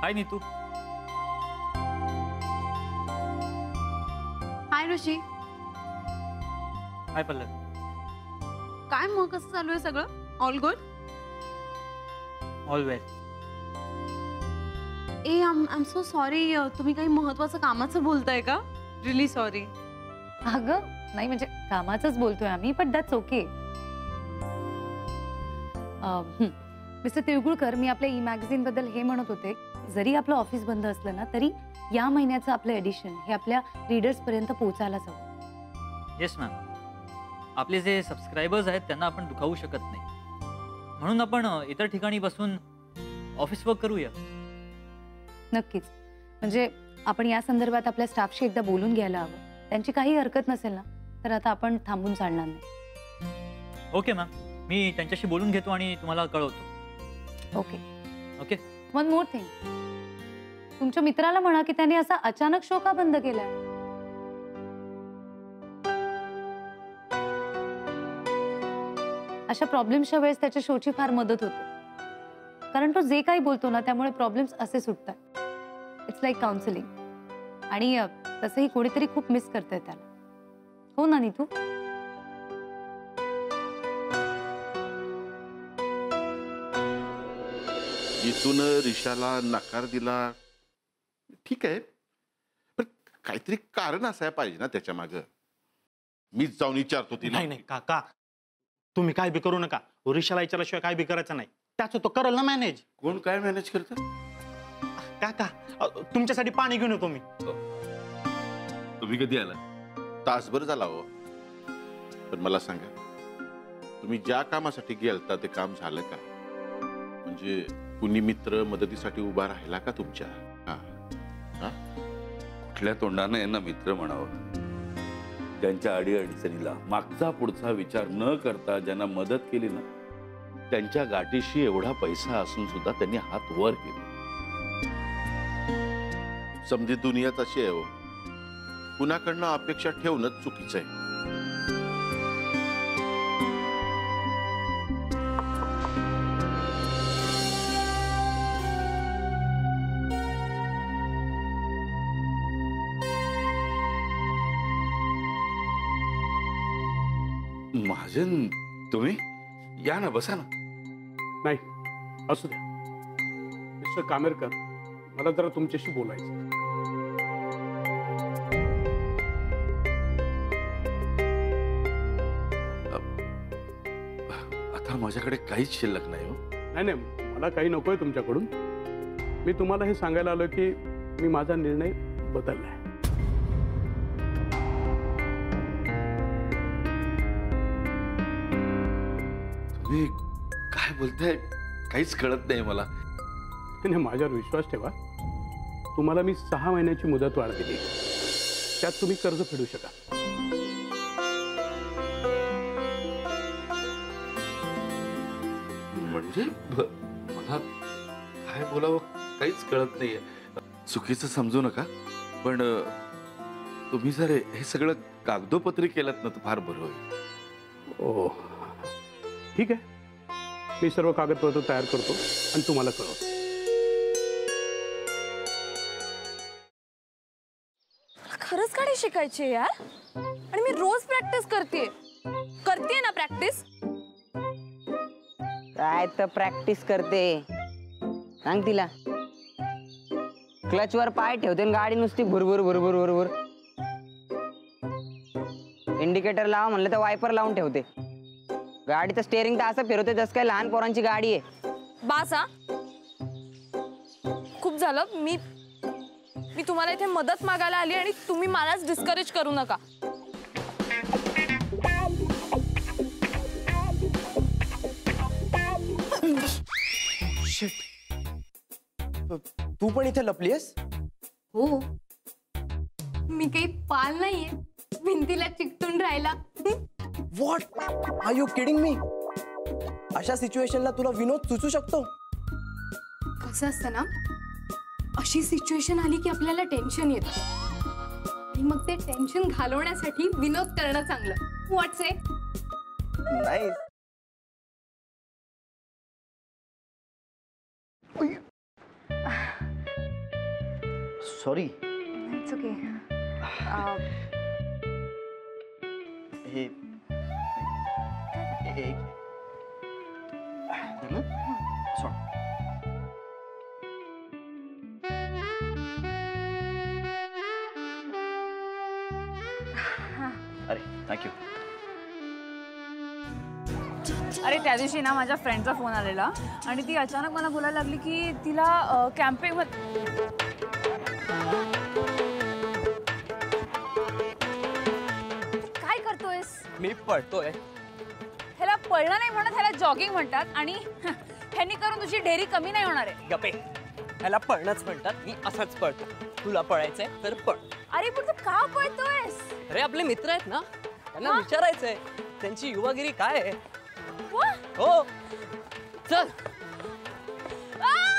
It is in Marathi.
हाय नीतू. हाय ऋषी. हाय पल्लव. काय मग कसं चालू आहे सगळं? All good? All well. I am so sorry. तुम्ही काही महत्वाचं कामाचं बोलताय का? रिली सॉरी. अगं नाही म्हणजे कामाचंच बोलतोय आम्ही, पण दॅट्स ओके. मिस्टर तिळगुळकर, मी आपल्या ई मॅगझिन बद्दल हे म्हणत होते, जरी आपलं ऑफिस बंद असलं ना तरी या महिन्याचं आपलं एडिशन हे आपल्या रीडर्स पर्यंत पोहोचायलाच हवं. Yes ma'am. आपले जे सबस्क्रायबर्स आहेत त्यांना आपण दुखावू शकत नाही, म्हणून आपण इतर ठिकाणी बसून ऑफिस वर्क करूया. नक्कीच. म्हणजे आपण या संदर्भात आपल्या स्टाफशी एकदा बोलून घ्यायला हवं. त्यांची काही हरकत नसेल ना तर आता आपण थांबून चालणार नाही. ओके मॅम, मी त्यांच्याशी बोलून घेतो आणि तुम्हाला कळवतो. Okay okay. One more thing, तुमच्या मित्राला म्हणा की त्याने असा अचानक शो का बंद केलाय. अशा प्रॉब्लेम्सच्या वेळेस त्याच्या शोची फार मदत होते, कारण तो जे काही बोलतो ना त्यामुळे प्रॉब्लेम्स असे सुटतात. It's like counselling. आणि तसंही कोणीतरी खूप मिस करतंय त्याला. हो ना नीतू? इथून रिशाला नकार दिला ठीक आहे, पण काहीतरी कारण असायला पाहिजे ना त्याच्या माग. मीच जाऊन विचारतो तिला. नाही नाही काका, तुम्ही काय बी करू नका. रिशाला विचारल्याशिवाय काय बी करायचं नाही. त्याचं तो करेल ना मॅनेज. कोण काय मॅनेज करत? काका तुमच्यासाठी पाणी घेऊन येतो मी. तुम्ही कधी आला? तासभर झाला हो. पण मला सांगा, तुम्ही ज्या कामासाठी गेलता ते काम झालं का? म्हणजे कुणी मित्र मदतीसाठी उभा राहिला का तुमच्या? कुठल्या तोंडाने यांना मित्र म्हणावं? त्यांच्या अडीअडचणीला मागचा पुढचा विचार न करता ज्यांना मदत केली ना, त्यांच्या गाठीशी एवढा पैसा असून सुद्धा त्यांनी हात वर केले. समजी दुनियाच अशी आहे हो, कुणाकडनं अपेक्षा ठेवणंच चुकीचं आहे. महाजन, तुम्ही या ना, बसा ना. नाही असू द्या. मिस्टर कामेरकर, मला जरा तुमच्याशी बोलायचं. आता माझ्याकडे काहीच शिल्लक नाही हो. नाही नाही, मला काही नकोय तुमच्याकडून. मी तुम्हाला हे सांगायला आलो की मी माझा निर्णय बदललाय. तुम्ही काय बोलताय? काहीच कळत नाही मला. नाही, माझ्यावर विश्वास ठेवा. तुम्हाला मी 6 महिन्याची मुदत वाढ दिली, त्यात तुम्ही कर्ज फेडू शका. म्हणजे मला काय बोलावं काहीच कळत नाहीये. चुकीचं समजू नका, पण तुम्ही जर हे सगळं कागदोपत्री केलं ना तर फार बरं होईल. ओ ठीक आहे, मी सर्व कागदपत्र तयार करतो आणि तुम्हाला कळवतो. खरंच गाडी शिकायची यार, आणि मी रोज प्रॅक्टिस करते ना प्रॅक्टिस. काय तर प्रॅक्टिस करते, सांग तिला. क्लचवर पाय ठेवते आणि गाडी नुसती भुरभुर भुरभुर भुरभुर. इंडिकेटर लावा म्हणलं तर वायपर लावून ठेवते. गाडीचं स्टेअरिंग तर असं फिरवते जसं काय लहान पोरांची गाडी आहे. बासा, खूप झालं. मी तुम्हाला इथे मदत मागायला आली आणि तुम्ही मलाच डिस्करेज करू नका. तू पण इथे लपलीस? हो, मी काही पाल नाहीये भिंतीला चिकटून राहिला. What are you kidding me? अशा सिच्युएशनला तुला विनोद सुचू शकतो? कसं असतं ना, अशी सिच्युएशन आली की आपल्याला टेन्शन येतं आणि मग ते टेन्शन घालवण्यासाठी विनोद करणं चांगलं. व्हॉट्स इट? नाही. सॉरी. It's okay. हे सॉरी. अरे थँक्यू. अरे त्या दिवशी ना माझ्या फ्रेंडचा फोन आलेला आणि ती अचानक मला बोलायला लागली की तिला कॅम्पिंग काय करतोयस? मी पळतोय. ह्याला पळणं नाही म्हणत, ह्याला जॉगिंग म्हणतात आणि ह्यांनी करून तुझी ढेरी कमी नाही होणार आहे. गपे. ह्याला पळणंच म्हणतात. मी असंच पळतो. तुला पळायचंय तर पळ. अरे पण तू का पळतोयस? अरे आपले मित्र आहेत ना, त्यांना विचारायचंय त्यांची युवागिरी काय आहे. वा! हो चल. आ!